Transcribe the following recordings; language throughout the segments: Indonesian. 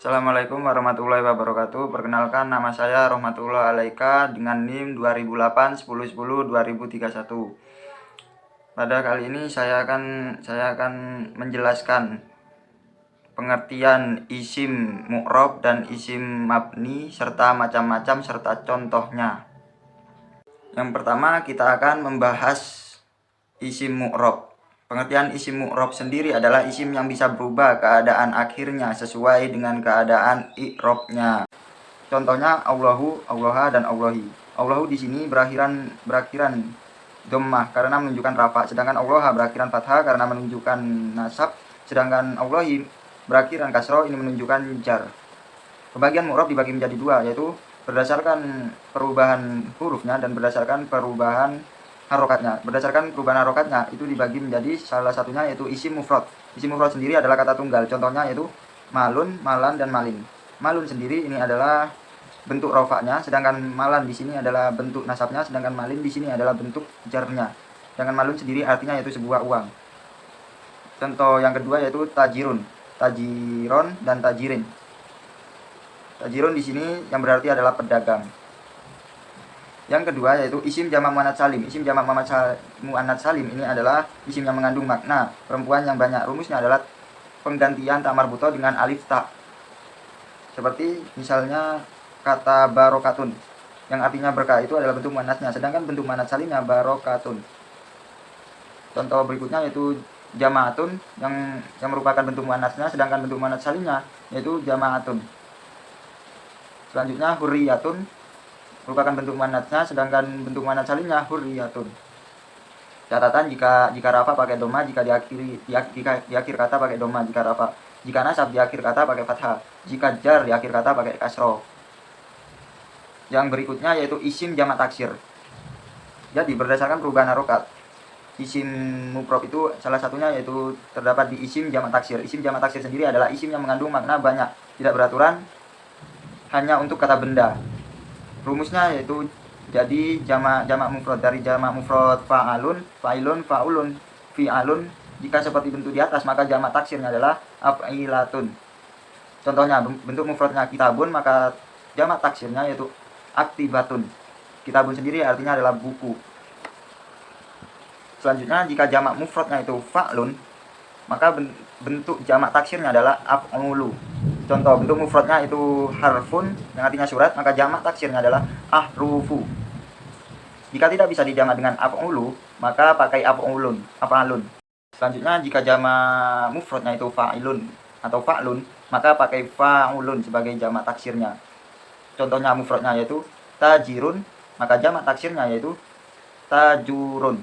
Assalamualaikum warahmatullahi wabarakatuh. Perkenalkan, nama saya Rohmatullah Alaika dengan NIM 2008 10 10 2031. Pada kali ini saya akan menjelaskan pengertian isim mu'rob dan isim mabni serta macam-macam serta contohnya. Yang pertama kita akan membahas isim mu'rob. Pengertian isim mu'rob sendiri adalah isim yang bisa berubah keadaan akhirnya sesuai dengan keadaan i'robnya. Contohnya Allahu, Allaha, dan Allahi. Allahu di sini berakhiran dhammah karena menunjukkan rafa, sedangkan Allaha berakhiran fathah karena menunjukkan nasab, sedangkan Allahi berakhiran kasroh ini menunjukkan jar. Pembagian mu'rob dibagi menjadi dua, yaitu berdasarkan perubahan hurufnya dan berdasarkan perubahan harokatnya. Berdasarkan perubahan harokatnya itu dibagi menjadi salah satunya yaitu isim mufrad. Isim mufrad sendiri adalah kata tunggal. Contohnya yaitu malun, malan, dan malin. Malun sendiri ini adalah bentuk rofaknya, sedangkan malan di sini adalah bentuk nasabnya, sedangkan malin di sini adalah bentuk jarnya. Sedangkan malun sendiri artinya yaitu sebuah uang. Contoh yang kedua yaitu tajirun, tajiron, dan tajirin. Tajirun di sini yang berarti adalah pedagang. Yang kedua yaitu isim jamak muannats salim. Isim jamak muannats salim ini adalah isim yang mengandung makna perempuan yang banyak. Rumusnya adalah penggantian ta marbutoh dengan alif ta. Seperti misalnya kata barokatun yang artinya berkah itu adalah bentuk muannatsnya, sedangkan bentuk muannats salimnya barokatun. Contoh berikutnya yaitu jamaatun yang merupakan bentuk muannatsnya, sedangkan bentuk muannats salimnya yaitu jamaatun. Selanjutnya hurriyatun merupakan bentuk muannatsnya, sedangkan bentuk muannats salimnya hurriyatun. Catatan jika rafa pakai doma, jika di akhir kata pakai doma jika rafa. Jika nasab di akhir kata pakai fathah. Jika jar di akhir kata pakai kasroh. Yang berikutnya yaitu isim jamak taksir. Jadi berdasarkan perubahan harokat, isim mufrad itu salah satunya yaitu terdapat di isim jamak taksir. Isim jamak taksir sendiri adalah isim yang mengandung makna banyak, tidak beraturan, hanya untuk kata benda. Rumusnya yaitu jadi jamak mufrad dari jamak mufrad fa'alun, fa'ilun, fa'ulun, fi'alun. Jika seperti bentuk di atas maka jamak taksirnya adalah af'ilatun. Contohnya bentuk mufradnya kitabun maka jamak taksirnya yaitu aktibatun. Kitabun sendiri artinya adalah buku. Selanjutnya jika jamak mufradnya itu fa'lun maka bentuk jamak taksirnya adalah af'ulu. Contoh bentuk mufradnya itu harfun yang artinya surat, maka jamak taksirnya adalah ahrufu. Jika tidak bisa dijamak dengan af'ulu, maka pakai af'ulun, af'alun. Selanjutnya jika jamak mufradnya itu fa'ilun atau fa'lun, maka pakai fa'ulun sebagai jamak taksirnya. Contohnya mufradnya yaitu tajirun, maka jamak taksirnya yaitu tajurun.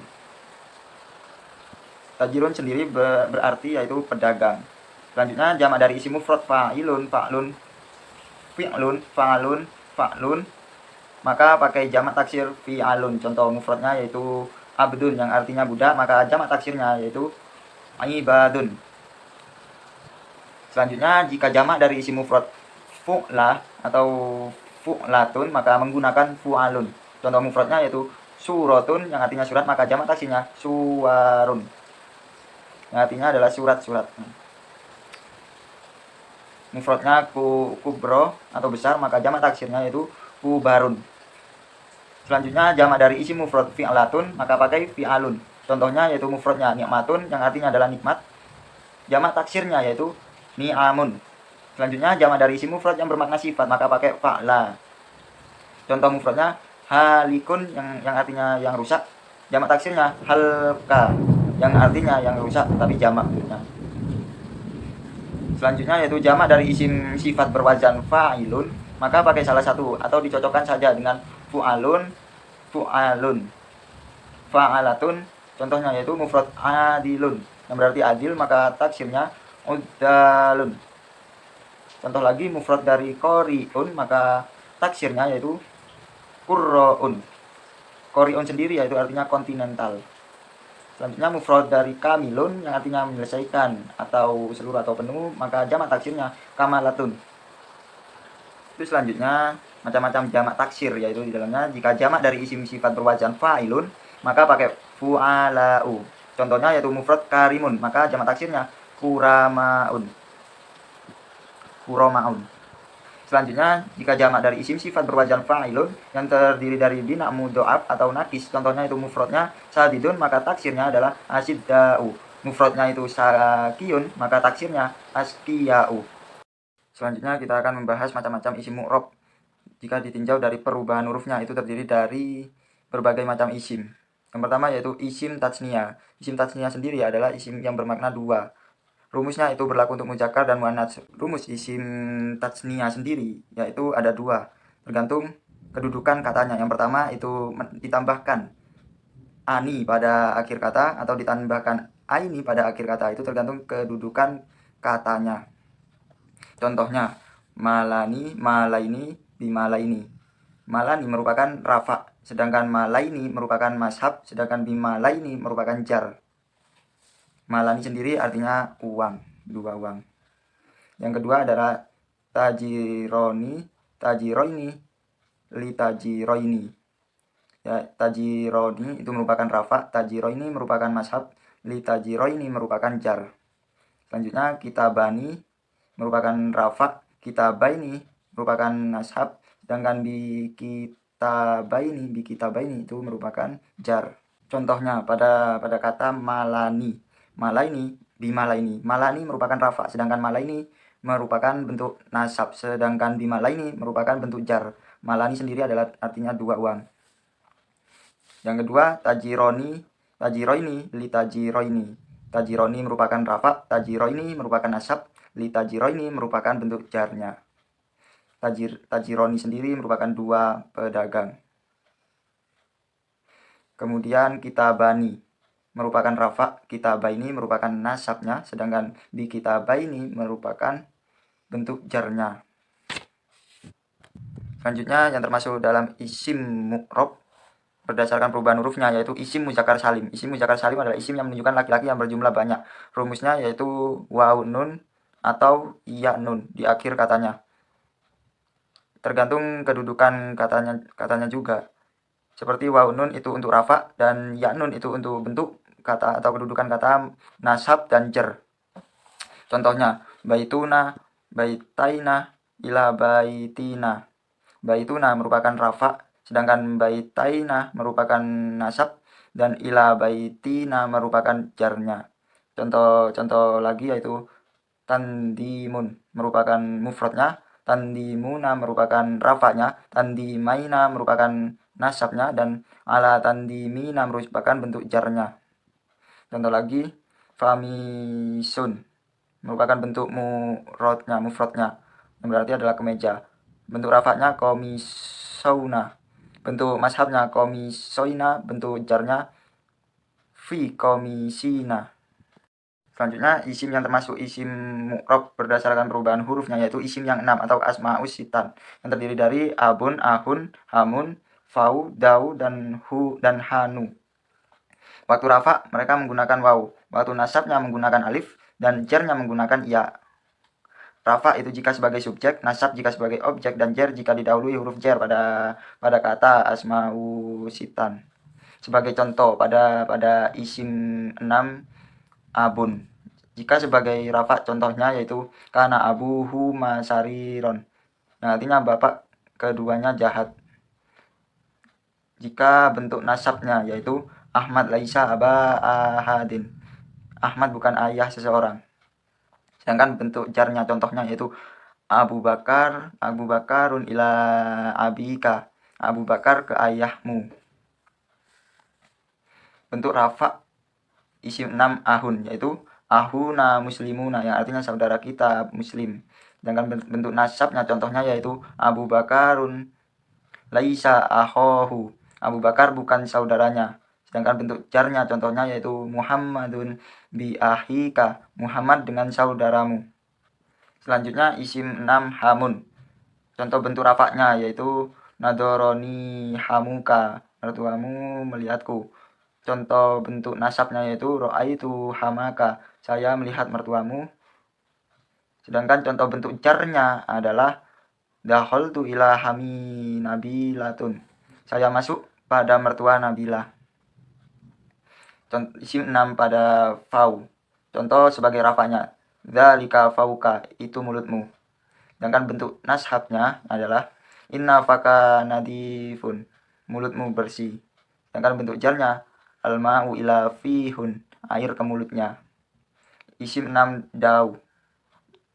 Tajirun sendiri berarti yaitu pedagang. Selanjutnya jamak dari isim mufrad fa'ilun, fa'lun, fi'lun, fa'alun, fa'lun, maka pakai jamak taksir fi'alun. Contoh mufradnya yaitu abdun yang artinya budak, maka jamak taksirnya yaitu ibadun. Selanjutnya jika jamak dari isim mufrad fu'lah atau fu'latun maka menggunakan fu'alun. Contoh mufradnya yaitu suratun yang artinya surat, maka jamak taksirnya suwarun yang artinya adalah surat-surat. Mufradnya kubro atau besar, maka jamak taksirnya yaitu kubarun. Selanjutnya jamak dari isim mufrad fi'latun maka pakai fi'alun. Contohnya yaitu mufradnya nikmatun yang artinya adalah nikmat, jamak taksirnya yaitu ni'amun. Selanjutnya jamak dari isim mufrad yang bermakna sifat maka pakai fa'la. Contoh mufradnya halikun yang artinya yang rusak, jamak taksirnya halka yang artinya yang rusak tapi jamak. Selanjutnya yaitu jamak dari isim sifat berwazan fa'ilun maka pakai salah satu atau dicocokkan saja dengan fu'alun, fu'alun, fa'alatun. Contohnya yaitu mufrad adilun yang berarti adil, maka taksirnya udalun. Contoh lagi mufrad dari qori'un maka taksirnya yaitu qurra'un. Qori'un sendiri yaitu artinya kontinental. Selanjutnya mufrad dari kamilun yang artinya menyelesaikan atau seluruh atau penuh, maka jamak taksirnya kamalatun. Itu selanjutnya macam-macam jamak taksir, yaitu di dalamnya jika jamak dari isim sifat berwazan fa'ilun maka pakai fu'alau. Contohnya yaitu mufrad karimun maka jamak taksirnya kuramaun. Selanjutnya, jika jamak dari isim sifat berwazan fa'ilun yang terdiri dari bina mudho'af atau nakis, contohnya itu mufradnya sadidun, maka taksirnya adalah asidda'u. Mufradnya itu sakiyun, maka taksirnya askiya'u. Selanjutnya kita akan membahas macam-macam isim mu'rob. Jika ditinjau dari perubahan hurufnya, itu terdiri dari berbagai macam isim. Yang pertama yaitu isim tatsniyah. Isim tatsniyah sendiri adalah isim yang bermakna dua. Rumusnya itu berlaku untuk muzakkar dan muannats. Rumus isim tatsniyah sendiri yaitu ada dua, tergantung kedudukan katanya. Yang pertama itu ditambahkan ani pada akhir kata atau ditambahkan aini pada akhir kata, itu tergantung kedudukan katanya. Contohnya malani, malaini, bimalaini. Malani merupakan rafa, sedangkan malaini merupakan mashab, sedangkan bimalaini merupakan jar. Malani sendiri artinya uang, dua uang. Yang kedua adalah tajironi, tajiroini, litajiroini. Ya, tajironi itu merupakan rafa, tajiroini merupakan mashab, litajiroini merupakan jar. Selanjutnya kitabani merupakan rafa, kitabaini merupakan mashab, sedangkan bikitabaini itu merupakan jar. Contohnya pada kata malani. Malaini, bimalaini. Malani merupakan rafa, sedangkan malaini merupakan bentuk nasab, sedangkan bimalaini merupakan bentuk jar. Malani sendiri adalah artinya dua uang. Yang kedua, tajironi, tajiroini, litajiroini. Tajironi merupakan rafa, tajiroini merupakan nasab, litajiroini merupakan bentuk jarnya. Tajironi sendiri merupakan dua pedagang. Kemudian kitabani merupakan rafa, kitabaini merupakan nasabnya, sedangkan bi kitabaini merupakan bentuk jarnya. Selanjutnya yang termasuk dalam isim mu'rob berdasarkan perubahan hurufnya yaitu isim muzakkar salim. Isim muzakkar salim adalah isim yang menunjukkan laki-laki yang berjumlah banyak. Rumusnya yaitu waw nun atau ya nun di akhir katanya. Tergantung kedudukan katanya juga. Seperti waw nun itu untuk rafa dan ya nun itu untuk bentuk kata atau kedudukan kata nasab dan jar. Contohnya baituna, baitaina, ila baitina. Baituna merupakan rafa, sedangkan baitaina merupakan nasab dan ila baitina merupakan jarnya. Contoh lagi yaitu tandimun merupakan mufradnya, tandimuna merupakan rafanya, tandimaina merupakan nasabnya, dan ala tandimina merupakan bentuk jarnya. Contoh lagi, famisun merupakan bentuk mufradnya yang berarti adalah kemeja. Bentuk rafanya komisauna, bentuk mashabnya komisoina, bentuk jarnya fi komisina. Selanjutnya isim yang termasuk isim mu'rob berdasarkan perubahan hurufnya yaitu isim yang 6 atau asma'us sitan yang terdiri dari abun, ahun, hamun, fau, dau, dan hu dan hanu. Waktu rafa mereka menggunakan waw, waktu nasabnya menggunakan alif, dan jarnya menggunakan ya. Rafa itu jika sebagai subjek, nasab jika sebagai objek, dan jar jika didahului huruf jar pada kata asma'u sitan. Sebagai contoh pada isim 6 abun. Jika sebagai rafa contohnya yaitu kana abuhu masariron. Nah, artinya bapak keduanya jahat. Jika bentuk nasabnya yaitu Ahmad laisa aba ahadin. Ahmad bukan ayah seseorang. Sedangkan bentuk jarnya contohnya yaitu Abu Bakarun ila abika. Abu Bakar ke ayahmu. Bentuk rafa isim 6 ahun yaitu ahuna muslimuna yang artinya saudara kita muslim. Sedangkan bentuk nasabnya contohnya yaitu Abu Bakarun laisa ahohu. Abu Bakar bukan saudaranya. Sedangkan bentuk jarnya contohnya yaitu Muhammadun bi ahika. Muhammad dengan saudaramu. Selanjutnya isim 6 hamun. Contoh bentuk rafaknya yaitu nadoroni hamuka. Mertuamu melihatku. Contoh bentuk nasabnya yaitu ro'aitu hamaka. Saya melihat mertuamu. Sedangkan contoh bentuk jarnya adalah dakhaltu ila hami nabilatun. Saya masuk pada mertua Nabilah. Contoh isim 6 pada fau. Contoh sebagai rafanya dzalika fauka, itu mulutmu. Sedangkan bentuk nashabnya adalah inna faka nadifun, mulutmu bersih. Sedangkan bentuk jarnya al-ma'u ila fihun, air ke mulutnya. Isim 6 dau.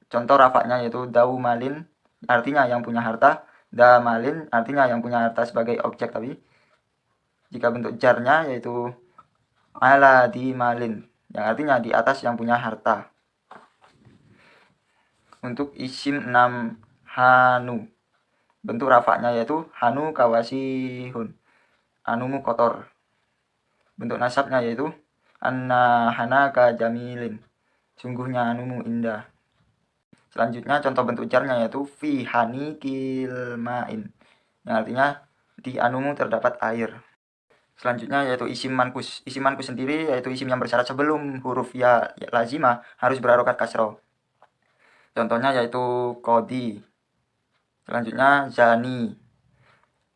Contoh rafaknya yaitu dau malin, artinya yang punya harta. Da malin artinya yang punya harta sebagai objek, tapi jika bentuk jarnya yaitu ala di malin, yang artinya di atas yang punya harta. Untuk isim 6 hanu, bentuk rafaknya yaitu hanu kawasihun, anumu kotor. Bentuk nasabnya yaitu anna hanaka jamilin, sungguhnya anumu indah. Selanjutnya contoh bentuk jarnya yaitu fi hani kilmain, yang artinya di anumu terdapat air. Selanjutnya yaitu isim mankus. Isim mankus sendiri yaitu isim yang bersyarat sebelum huruf ya lazimah harus berharokat kasroh. Contohnya yaitu kodi. Selanjutnya zani.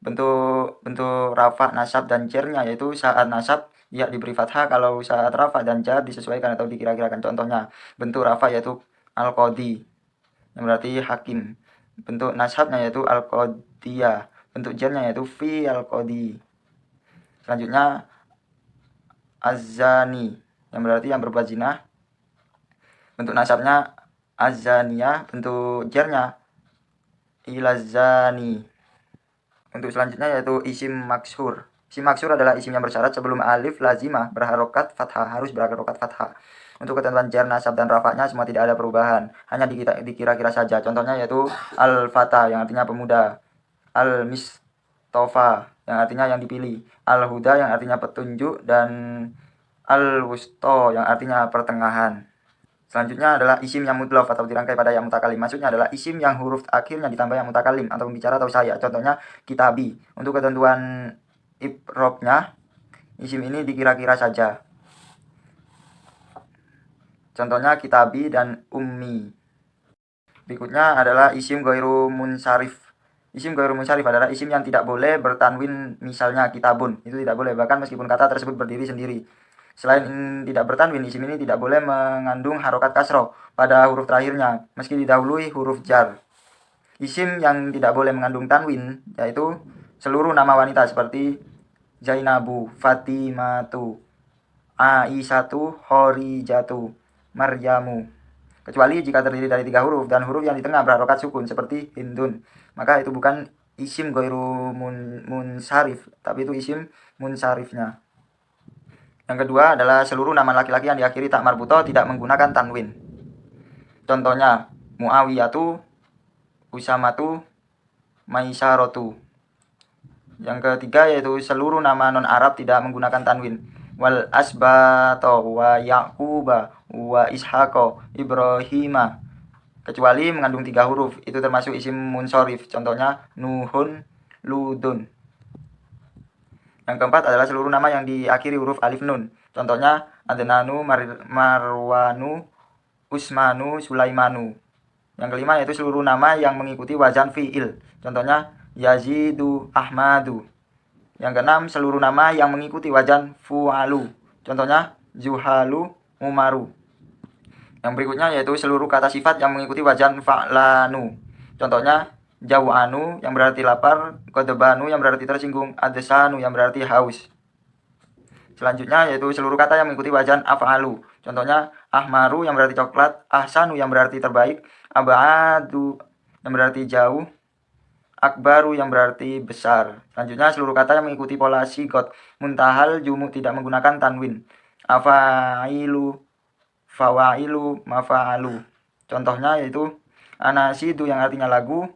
Bentuk rafa, nasab, dan jernya yaitu saat nasab ya diberi fathah, kalau saat rafa dan jar disesuaikan atau dikira-kirakan. Contohnya bentuk rafa yaitu al-qodi, yang berarti hakim. Bentuk nasabnya yaitu al-qodiyah. Bentuk jarnya yaitu fi al-qodi. Selanjutnya azani, yang berarti yang berbuat zina. Bentuk nasabnya azaniyah, bentuk jarnya ilazani. Untuk selanjutnya yaitu isim makshur. Isim makshur adalah isim yang bersyarat sebelum alif lazimah berharokat fathah, harus berharokat fathah. Untuk ketentuan jar, nasab, dan rafa'nya semua tidak ada perubahan, hanya dikira-kira saja. Contohnya yaitu al-fata, yang artinya pemuda, al-mistofa, yang artinya yang dipilih, al-huda, yang artinya petunjuk, dan al-wusto, yang artinya pertengahan. Selanjutnya adalah isim yang mudlof atau dirangkai pada yang mutakalim. Maksudnya adalah isim yang huruf akhirnya ditambah yang mutakalim atau pembicara atau saya. Contohnya kitabi. Untuk ketentuan ibrobnya, isim ini dikira-kira saja. Contohnya kitabi dan ummi. Berikutnya adalah isim ghairu munsharif. Isim ghairu munsharif adalah isim yang tidak boleh bertanwin, misalnya kitabun. Itu tidak boleh, bahkan meskipun kata tersebut berdiri sendiri. Selain tidak bertanwin, isim ini tidak boleh mengandung harokat kasroh pada huruf terakhirnya, meski didahului huruf jar. Isim yang tidak boleh mengandung tanwin yaitu seluruh nama wanita seperti Zainabu, Fatimatu, Aisyatu, Khorijatu, Maryamu. Kecuali jika terdiri dari 3 huruf dan huruf yang di tengah berharokat sukun seperti Hindun, maka itu bukan isim ghairu munsharif, tapi itu isim munsharifnya. Yang kedua adalah seluruh nama laki-laki yang diakhiri tak marbutoh tidak menggunakan tanwin. Contohnya Muawiyatu, Usamatu, Maisaratu. Yang ketiga yaitu seluruh nama non Arab tidak menggunakan tanwin. Wal asbato wa yaquba wa ishaqo ibrahima, kecuali mengandung 3 huruf, itu termasuk isim munsorif. Contohnya Nuhun, Ludun. Yang keempat adalah seluruh nama yang diakhiri huruf alif nun. Contohnya Adnanu, Marwanu, Usmanu, Sulaimanu. Yang kelima yaitu seluruh nama yang mengikuti wazan fi'il. Contohnya Yazidu, Ahmadu. Yang keenam seluruh nama yang mengikuti wazan fu'alu. Contohnya Zuhalu, Umaru. Yang berikutnya yaitu seluruh kata sifat yang mengikuti wazan fa'lanu. Contohnya Jau'anu yang berarti lapar, Qadbanu yang berarti tersinggung, Adesanu yang berarti haus. Selanjutnya yaitu seluruh kata yang mengikuti wazan af'alu. Contohnya Ahmaru yang berarti coklat, Ahsanu yang berarti terbaik, Abadu yang berarti jauh, Akbaru yang berarti besar. Selanjutnya seluruh kata yang mengikuti pola sigot, muntahal jumu tidak menggunakan tanwin. Afailu, fawailu, mafa'alu. Contohnya yaitu anasidu yang artinya lagu,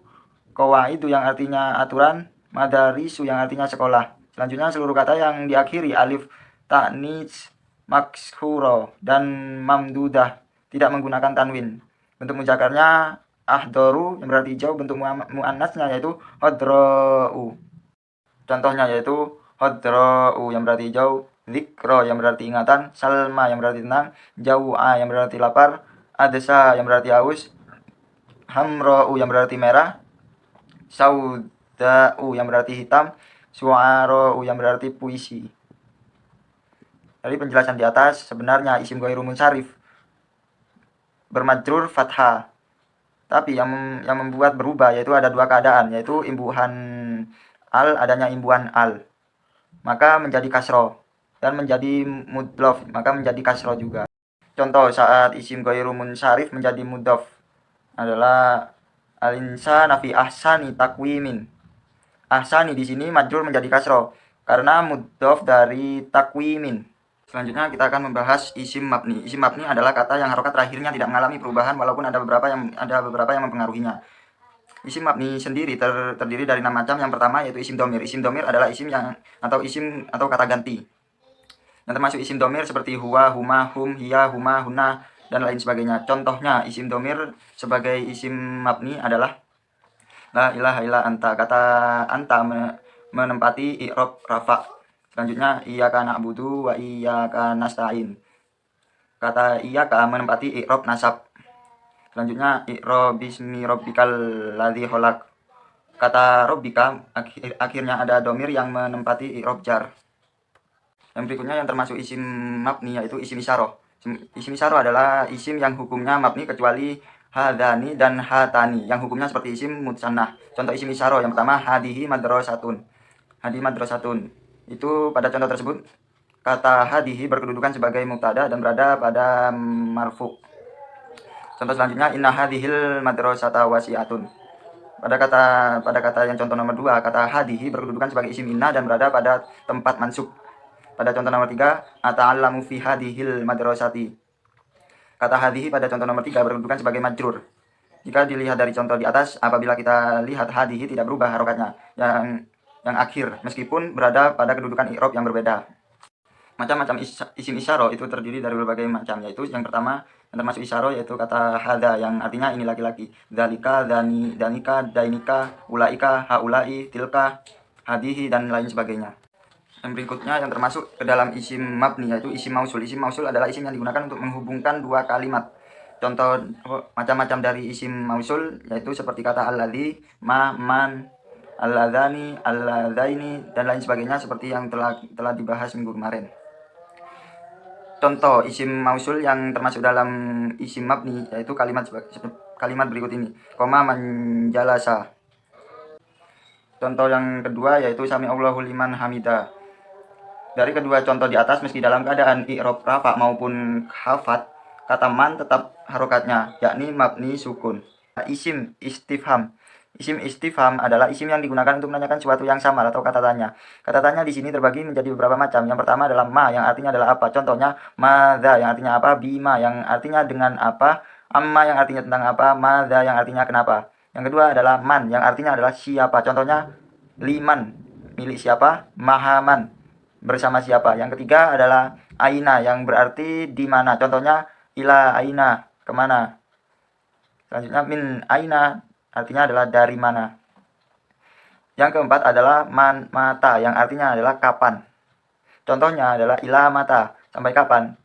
Qawaidu yang artinya aturan, Madarisu yang artinya sekolah. Selanjutnya seluruh kata yang diakhiri alif ta'nis, makshuro, dan mamdudah tidak menggunakan tanwin. Bentuk muzakarnya ahdoru yang berarti hijau, bentuk muannasnya yaitu hodra'u. Contohnya yaitu hodra'u yang berarti hijau, zikro yang berarti ingatan, salma yang berarti tenang, jau'a yang berarti lapar, adesa yang berarti haus, hamro'u yang berarti merah, sauda'u yang berarti hitam, su'ara'u yang berarti puisi. Dari penjelasan di atas, sebenarnya isim ghairu munsharif bermajrur fathah. Tapi yang membuat berubah yaitu ada dua keadaan, yaitu imbuhan al, adanya imbuhan al, maka menjadi kasro, dan menjadi mudlof, maka menjadi kasro juga. Contoh saat isim ghairu munsharif menjadi mudhof adalah al-insana fi ahsani takwimin. Ahsani di sini majrur menjadi kasro karena mudhof dari takwimin. Selanjutnya kita akan membahas isim mabni. Isim mabni adalah kata yang harokat terakhirnya tidak mengalami perubahan walaupun ada beberapa yang mempengaruhinya. Isim mabni sendiri terdiri dari 6 macam. Yang pertama yaitu isim domir. Isim domir adalah isim atau kata ganti. Yang termasuk isim domir seperti huwa, huma, hum, hiya, huma, huna, dan lain sebagainya. Contohnya isim domir sebagai isim mabni adalah la ilaha illa anta. Kata anta menempati i'rab rafa. Selanjutnya iyyaka na'budu wa iyyaka nasta'in. Kata iyyaka menempati i'rab nasab. Selanjutnya i'rab bismi rabbikal ladzi khalaq. Kata rabbika akhirnya ada domir yang menempati i'rab jar. Yang berikutnya yang termasuk isim mabni yaitu isim isyarah. Isim isyarah adalah isim yang hukumnya mabni kecuali hadani dan hatani yang hukumnya seperti isim mutsannah. Contoh isim isyarah yang pertama hadihi madrasatun. Hadi madrasatun. Itu pada contoh tersebut kata hadihi berkedudukan sebagai mubtada dan berada pada marfu. Contoh selanjutnya inna hadihil madrasata wasi'atun. Pada kata yang contoh nomor 2, kata hadihi berkedudukan sebagai isim inna dan berada pada tempat mansub. Pada contoh nomor 3, ata'allamu fi hadihil madrasati. Kata hadihi pada contoh nomor 3 berkedudukan sebagai majrur. Jika dilihat dari contoh di atas, apabila kita lihat hadihi tidak berubah harokatnya yang akhir meskipun berada pada kedudukan i'rab yang berbeda. Macam-macam isim isyarah itu terdiri dari berbagai macam, yaitu yang pertama yang termasuk isyarah yaitu kata hada yang artinya ini laki-laki, dzalika, danika, dainika, ulaika, haulai, tilka, hadihi, dan lain sebagainya. Yang berikutnya yang termasuk ke dalam isim mabni yaitu isim mausul. Isim mausul adalah isim yang digunakan untuk menghubungkan dua kalimat. Contoh macam-macam dari isim mausul yaitu seperti kata alladzi, ma, man, alladzani, alladzaini, dan lain sebagainya seperti yang telah dibahas minggu kemarin. Contoh isim mausul yang termasuk dalam isim mabni yaitu kalimat berikut ini. Koma manjalasa. Contoh yang kedua yaitu sami Allahu liman hamida. Dari kedua contoh di atas meski dalam keadaan i'rab rafa maupun khafat, kata man tetap harokatnya yakni mabni sukun. Isim istifham. Isim istifham adalah isim yang digunakan untuk menanyakan sesuatu yang sama atau kata tanya. Kata tanya di sini terbagi menjadi beberapa macam. Yang pertama adalah ma yang artinya adalah apa. Contohnya madza yang artinya apa, bima yang artinya dengan apa, amma yang artinya tentang apa, madza yang artinya kenapa. Yang kedua adalah man yang artinya adalah siapa. Contohnya liman milik siapa, mahaman bersama siapa. Yang ketiga adalah aina yang berarti di mana. Contohnya ila aina kemana. Selanjutnya min aina artinya adalah dari mana. Yang keempat adalah mata yang artinya adalah kapan. Contohnya adalah ila mata sampai kapan.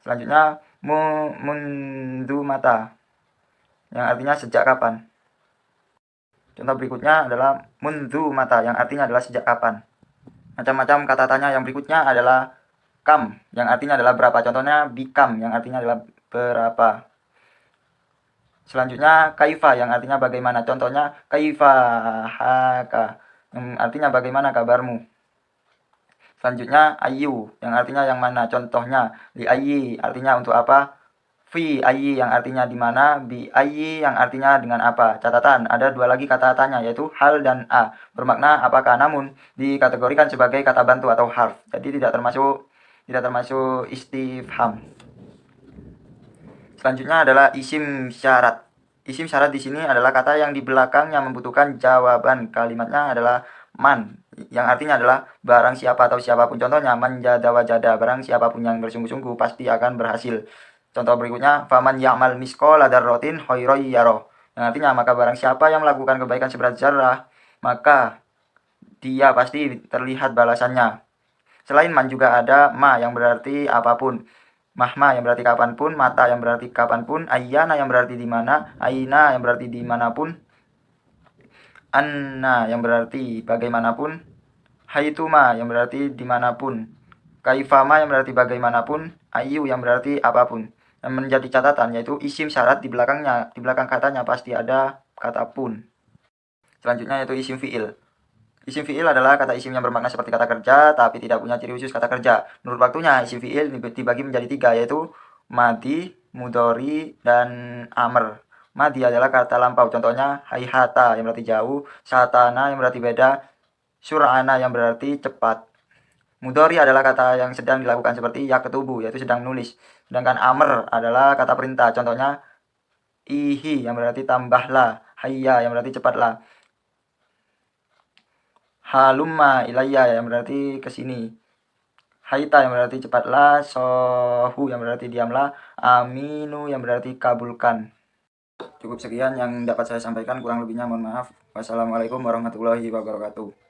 Selanjutnya mundu mata yang artinya sejak kapan. Contoh berikutnya adalah mundu mata yang artinya adalah sejak kapan. Macam-macam kata tanya yang berikutnya adalah kam yang artinya adalah berapa. Contohnya bikam yang artinya adalah berapa. Selanjutnya kaifa yang artinya bagaimana. Contohnya kaifa haka yang artinya bagaimana kabarmu. Selanjutnya ayu yang artinya yang mana. Contohnya li ayi artinya untuk apa. Fi ayi yang artinya di mana. Bi ayi yang artinya dengan apa. Catatan ada dua lagi kata tanya yaitu hal dan a bermakna apakah, namun dikategorikan sebagai kata bantu atau harf. Jadi tidak termasuk istifham. Selanjutnya adalah isim syarat. Isim syarat di sini adalah kata yang di belakangnya membutuhkan jawaban. Kalimatnya adalah man yang artinya adalah barang siapa atau siapapun. Contohnya man jada wajada, barang siapapun yang bersungguh-sungguh pasti akan berhasil. Contoh berikutnya faman ya'mal misqala dzarratin khairan yarah. Yang artinya maka barang siapa yang melakukan kebaikan seberat zarah maka dia pasti terlihat balasannya. Selain man juga ada ma yang berarti apapun. Mahma yang berarti kapanpun, mata yang berarti kapanpun, ayyana yang berarti di mana, aina yang berarti dimanapun, anna yang berarti bagaimanapun, haituma yang berarti dimanapun, kaifama yang berarti bagaimanapun, ayu yang berarti apapun. yang menjadi catatan yaitu isim syarat di belakangnya. Di belakang katanya pasti ada kata pun. Selanjutnya yaitu isim fi'il. Isim fi'il adalah kata isim yang bermakna seperti kata kerja tapi tidak punya ciri khusus kata kerja. Menurut waktunya isim fi'il dibagi menjadi 3 yaitu madi, mudhari, dan amr. Madi adalah kata lampau, contohnya haihata yang berarti jauh, satana yang berarti beda, sur'ana yang berarti cepat. Mudhari adalah kata yang sedang dilakukan seperti yaktubu yaitu sedang nulis. Sedangkan amr adalah kata perintah, contohnya ihi yang berarti tambahlah, hayya yang berarti cepatlah, halumma ilayya yang berarti kesini, haita yang berarti cepatlah, sohu yang berarti diamlah, aminu yang berarti kabulkan. Cukup sekian yang dapat saya sampaikan, kurang lebihnya mohon maaf. Wassalamualaikum warahmatullahi wabarakatuh.